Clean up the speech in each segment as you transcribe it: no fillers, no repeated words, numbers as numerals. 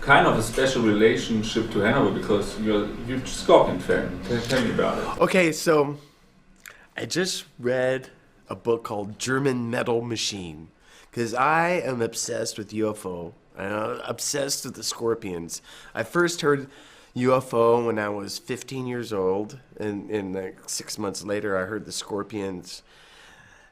kind of a special relationship to Hanover because you're a huge Scorpion fan. Tell me about it. Okay, so I just read a book called German Metal Machine because I am obsessed with UFO. I'm obsessed with the Scorpions. I first heard UFO when I was 15 years old, and like 6 months later I heard the Scorpions.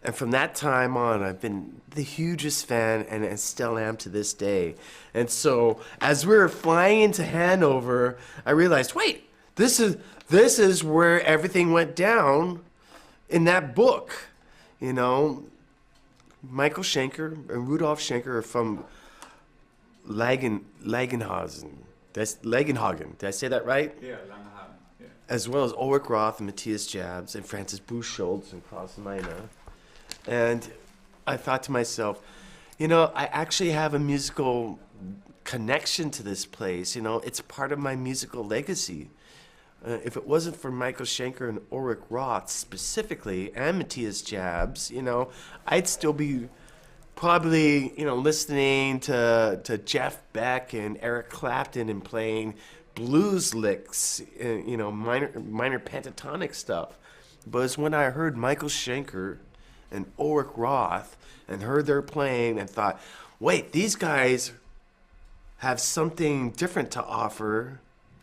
And from that time on, I've been the hugest fan, and I still am to this day. And so, as we were flying into Hanover, I realized, wait, this is where everything went down in that book. You know, Michael Schenker and Rudolf Schenker are from Langenhagen. That's Langenhagen. Did I say that right? Yeah, Langenhagen. Yeah. As well as Ulrich Roth and Matthias Jabs and Francis Buchholz and Klaus Meine. And I thought to myself, you know, I actually have a musical connection to this place. You know, it's part of my musical legacy. If it wasn't for Michael Schenker and Ulrich Roth specifically, and Matthias Jabs, you know, I'd still be probably, you know, listening to Jeff Beck and Eric Clapton and playing blues licks, you know, minor pentatonic stuff. But it's when I heard Michael Schenker and Ulrich Roth and heard their playing and thought, wait, these guys have something different to offer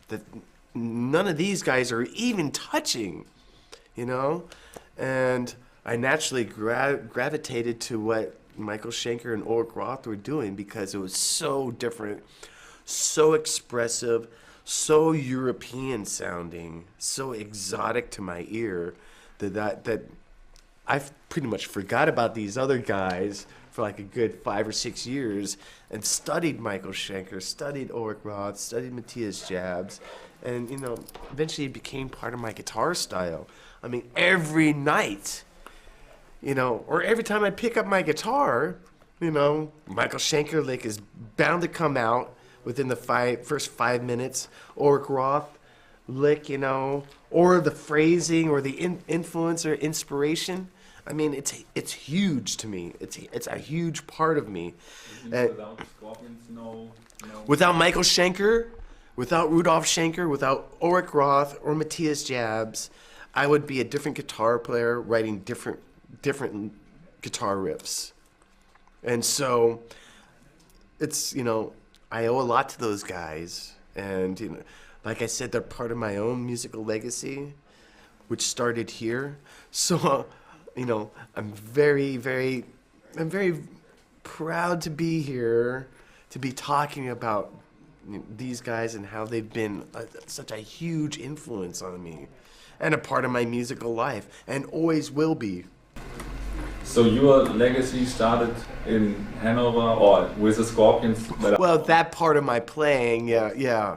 that none of these guys are even touching, you know? And I naturally gravitated to what Michael Schenker and Ulrich Roth were doing because it was so different, so expressive, so European sounding, so exotic to my ear that I've pretty much forgot about these other guys for like a good 5 or 6 years and studied Michael Schenker, studied Ulrich Roth, studied Matthias Jabs, and, you know, eventually it became part of my guitar style. I mean, every night, you know, or every time I pick up my guitar, you know, Michael Schenker lick is bound to come out within the first 5 minutes. Ulrich Roth lick, you know, or the phrasing or the influence or inspiration. I mean, it's huge to me. It's a huge part of me. Without Scorpions, no. Without Michael Schenker, without Rudolf Schenker, without Ulrich Roth or Matthias Jabs, I would be a different guitar player writing different guitar riffs. And so it's, you know, I owe a lot to those guys. And, you know, like I said, they're part of my own musical legacy, which started here. So, you know, I'm very proud to be here, to be talking about these guys and how they've been such a huge influence on me and a part of my musical life and always will be. So your legacy started in Hanover or with the Scorpions? Well, that part of my playing, yeah.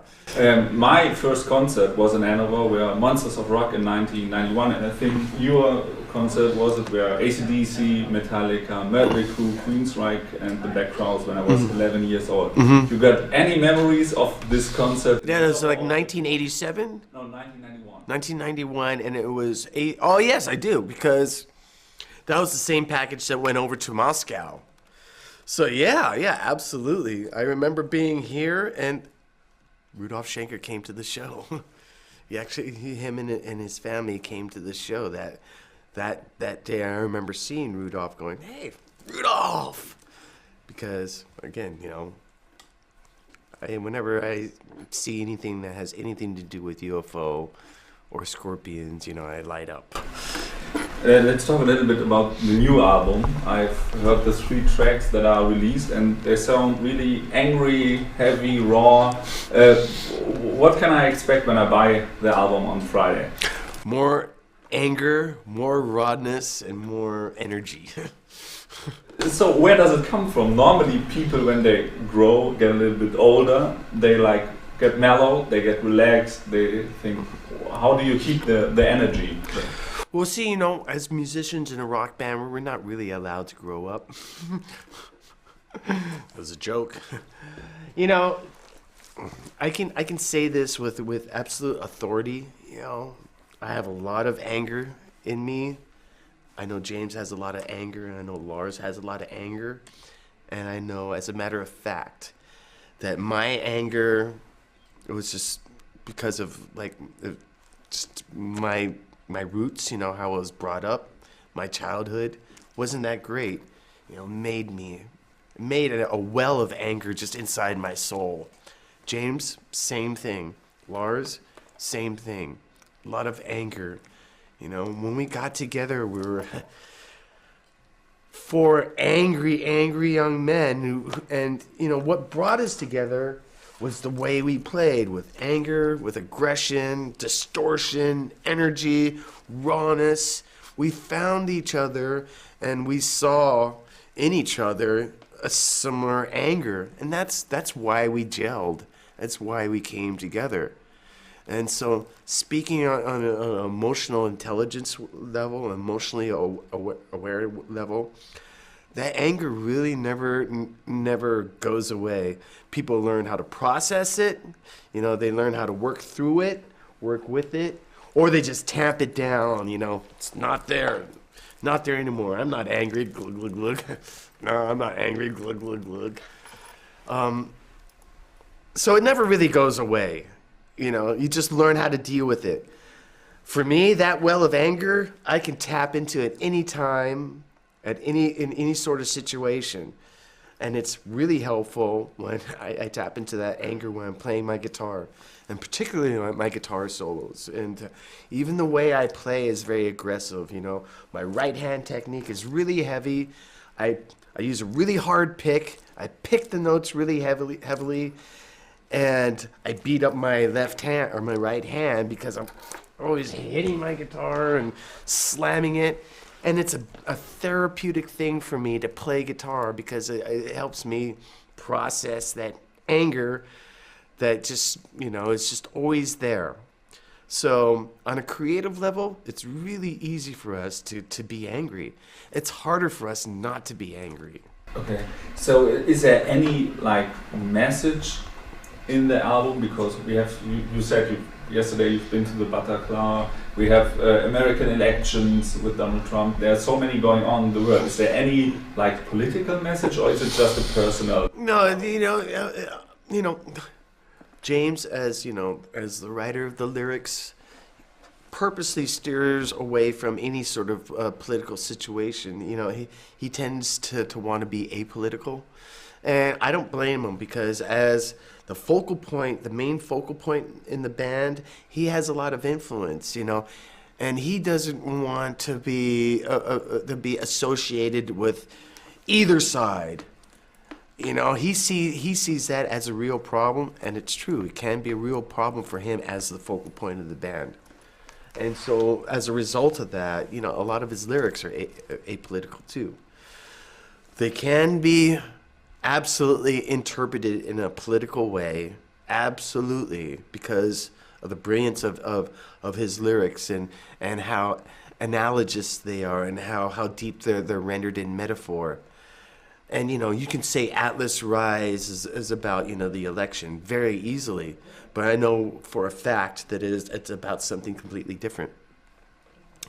My first concert was in Hanover, where Monsters of Rock in 1991, and I think your concert was it where AC/DC, Metallica, Mötley Crüe, Queensryche, and the Black Crowes when I was 11 years old. You got any memories of this concert? Yeah, it was like 1987? No, 1991. 1991, and it was oh yes, I do, because that was the same package that went over to Moscow. So yeah, absolutely. I remember being here, and Rudolf Schenker came to the show. Him and his family came to the show that day. I remember seeing Rudolf going, "Hey, Rudolf!" Because again, you know, whenever I see anything that has anything to do with UFO or Scorpions, you know, I light up. Let's talk a little bit about the new album. I've heard the 3 tracks that are released and they sound really angry, heavy, raw. What can I expect when I buy the album on Friday? More anger, more rawness, and more energy. So where does it come from? Normally people, when they grow, get a little bit older, they like get mellow, they get relaxed, they think, how do you keep the energy? Well, see, you know, as musicians in a rock band, we're not really allowed to grow up. It was a joke. You know, I can say this with absolute authority. You know, I have a lot of anger in me. I know James has a lot of anger, and I know Lars has a lot of anger. And I know, as a matter of fact, that my anger, it was just because of like just my roots, you know, how I was brought up, my childhood wasn't that great, you know, made a well of anger just inside my soul. James, same thing. Lars, same thing. A lot of anger. You know, when we got together, we were four angry young men who, and you know, what brought us together was the way we played, with anger, with aggression, distortion, energy, rawness. We found each other and we saw in each other a similar anger, and that's why we gelled. That's why we came together. And so, speaking on an emotional intelligence level, an emotionally aware level, that anger really never goes away. People learn how to process it. You know, they learn how to work through it, work with it, or they just tamp it down. You know, it's not there anymore. I'm not angry. Glug glug glug. No, I'm not angry. Glug glug glug. So it never really goes away. You know, you just learn how to deal with it. For me, that well of anger, I can tap into it any time, in any sort of situation. And it's really helpful when I tap into that anger when I'm playing my guitar, and particularly my guitar solos. And even the way I play is very aggressive. You know, my right hand technique is really heavy. I use a really hard pick. I pick the notes really heavily. And I beat up my left hand or my right hand because I'm always hitting my guitar and slamming it. And it's a therapeutic thing for me to play guitar because it helps me process that anger that just, you know, is just always there. So on a creative level, it's really easy for us to be angry. It's harder for us not to be angry. Okay, so is there any like message in the album? Because we have, you said yesterday you've been to the Bataclan, we have American elections with Donald Trump, there are so many going on in the world. Is there any like political message, or is it just a personal? No, you know, James, as you know, as the writer of the lyrics, purposely steers away from any sort of political situation. You know, he tends to want to be apolitical, and I don't blame him, because as the focal point, the main focal point in the band, he has a lot of influence, you know, and he doesn't want to be associated with either side. You know, he sees that as a real problem, and it's true. It can be a real problem for him as the focal point of the band. And so, as a result of that, you know, a lot of his lyrics are apolitical too. They can be absolutely interpreted in a political way, absolutely, because of the brilliance of his lyrics and how analogous they are, and how deep they're rendered in metaphor. And, you know, you can say Atlas Rise is about, you know, the election very easily, but I know for a fact that it's about something completely different.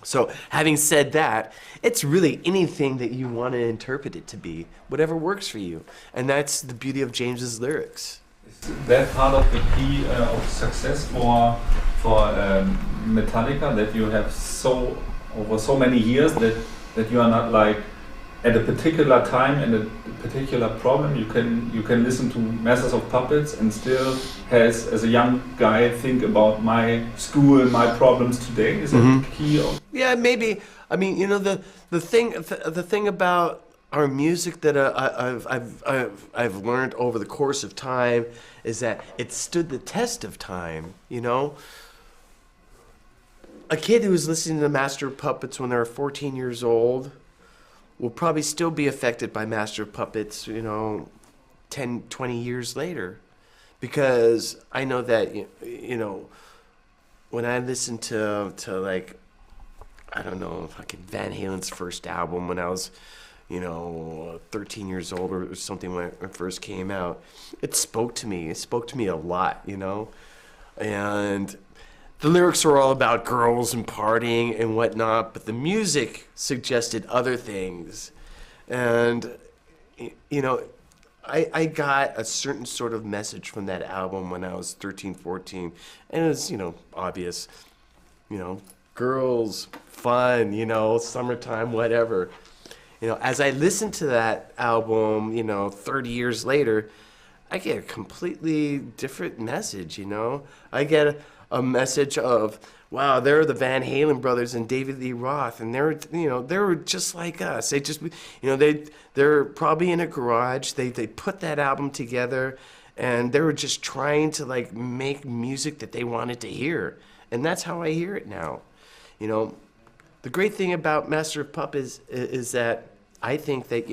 So, having said that, it's really anything that you want to interpret it to be, whatever works for you. And that's the beauty of James's lyrics. Is that part of the key of success for Metallica, that you have over so many years that you are not like at a particular time and a particular problem, you can listen to Masters of Puppets and still as a young guy think about my school, my problems today? Is that the key of? Yeah, maybe. I mean, you know, the thing about our music that I've learned over the course of time is that it stood the test of time. You know, a kid who was listening to Master of Puppets when they were 14 years old will probably still be affected by Master of Puppets, you know, 10, 20 years later. Because I know that, you know, when I listened to like, I don't know, fucking Van Halen's first album when I was, you know, 13 years old or something when it first came out, it spoke to me. It spoke to me a lot, you know. And the lyrics are all about girls and partying and whatnot, but the music suggested other things. And, you know, I got a certain sort of message from that album when I was 13, 14. And it was, obvious, girls, fun, summertime, whatever. As I listen to that album, 30 years later, I get a completely different message, I get a message of, wow, they're the Van Halen brothers and David Lee Roth, and they were just like us. They just, they're probably in a garage. They put that album together, and they were just trying to like make music that they wanted to hear, and that's how I hear it now. The great thing about Master of Puppets is that I think that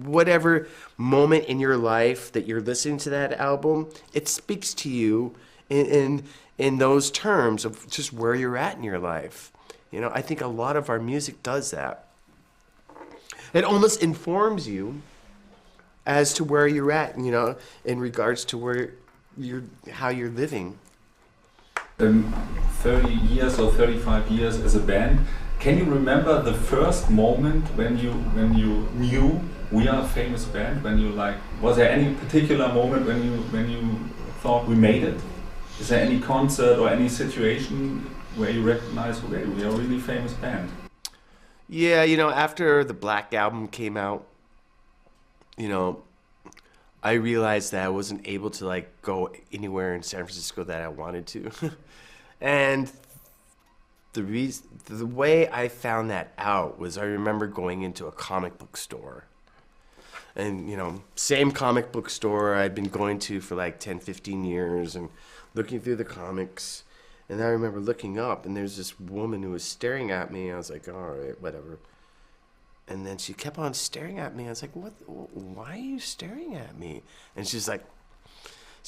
whatever moment in your life that you're listening to that album, it speaks to you in those terms of just where you're at in your life. I think a lot of our music does that. It almost informs you as to where you're at, in regards to how you're living. 30 years or 35 years as a band, can you remember the first moment when you knew we are a famous band? Was there any particular moment when you thought we made it? Is there any concert or any situation where you recognize, okay, we are a really famous band? Yeah, after the Black Album came out, I realized that I wasn't able to like go anywhere in San Francisco that I wanted to. And the way I found that out was I remember going into a comic book store. And, same comic book store I'd been going to for like 10, 15 years and looking through the comics. And I remember looking up and there's this woman who was staring at me. I was like, all right, whatever. And then she kept on staring at me. I was like, what? Why are you staring at me? And she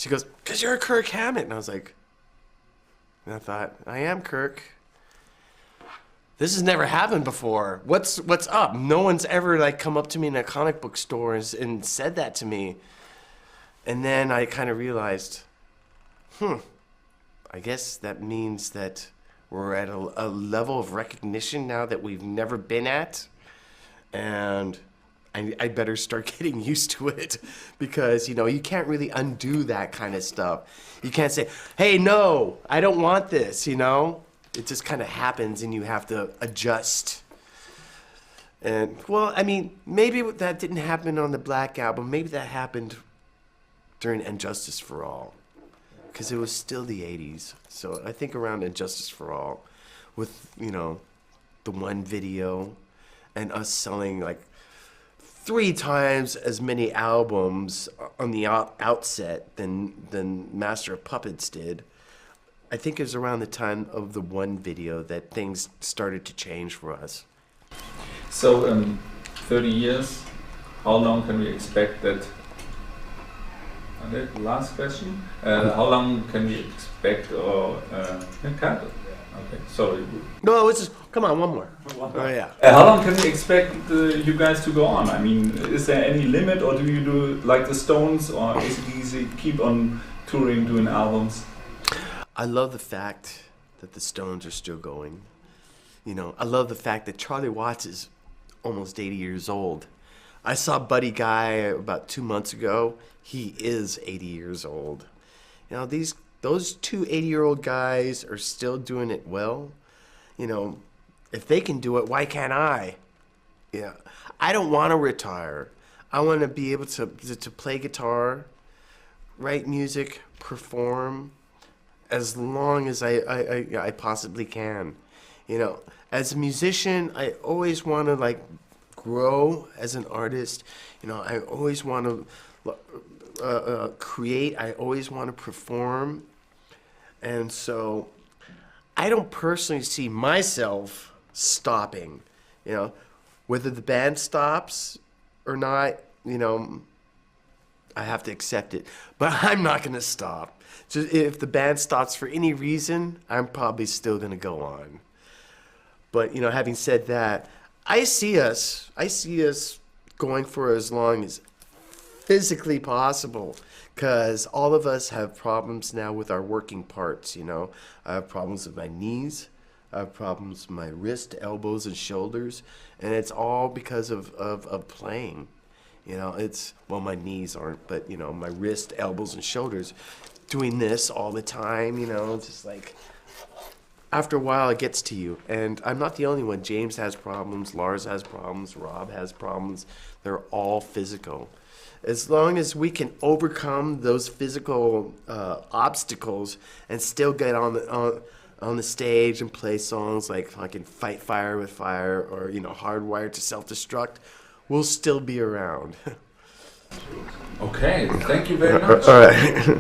goes, because you're Kirk Hammett. And I was like, and I thought, I am Kirk. This has never happened before. What's up? No one's ever like come up to me in a comic book store and said that to me. And then I kind of realized, I guess that means that we're at a level of recognition now that we've never been at. And I better start getting used to it because, you can't really undo that kind of stuff. You can't say, hey, no, I don't want this, It just kind of happens and you have to adjust. And, well, I mean, maybe that didn't happen on the Black Album. Maybe that happened during Injustice for All because it was still the 80s. So I think around Injustice for All with, the one video and us selling like 3 times as many albums on the outset than Master of Puppets did. I think it was around the time of the one video that things started to change for us. So, 30 years, how long can we expect that? Last question. How long can we expect okay, sorry. No, it's just, come on, one more. Oh, yeah. How long can we expect you guys to go on? I mean, is there any limit, or do you do like the Stones or AC/DC, keep on touring, doing albums? I love the fact that the Stones are still going. I love the fact that Charlie Watts is almost 80 years old. I saw Buddy Guy about 2 months ago. He is 80 years old. Those 2 80-year-old guys are still doing it well. If they can do it, why can't I? Yeah, I don't want to retire. I want to be able to play guitar, write music, perform, as long as I possibly can. As a musician, I always want to like grow as an artist. I always want to create. I always want to perform. And so I don't personally see myself stopping. Whether the band stops or not, I have to accept it. But I'm not going to stop. Just if the band stops for any reason, I'm probably still going to go on. But, having said that, I see us going for as long as physically possible, because all of us have problems now with our working parts. I have problems with my knees, I have problems with my wrist, elbows, and shoulders, and it's all because of playing. You know, it's, well, my knees aren't, but, you know, my wrist, elbows, and shoulders. Doing this all the time, you know, just like, after a while it gets to you. And I'm not the only one. James has problems, Lars has problems, Rob has problems. They're all physical. As long as we can overcome those physical obstacles and still get on the stage and play songs like fucking Fight Fire with Fire or, you know, Hardwired to Self-Destruct, we'll still be around. Okay, thank you very much. All right.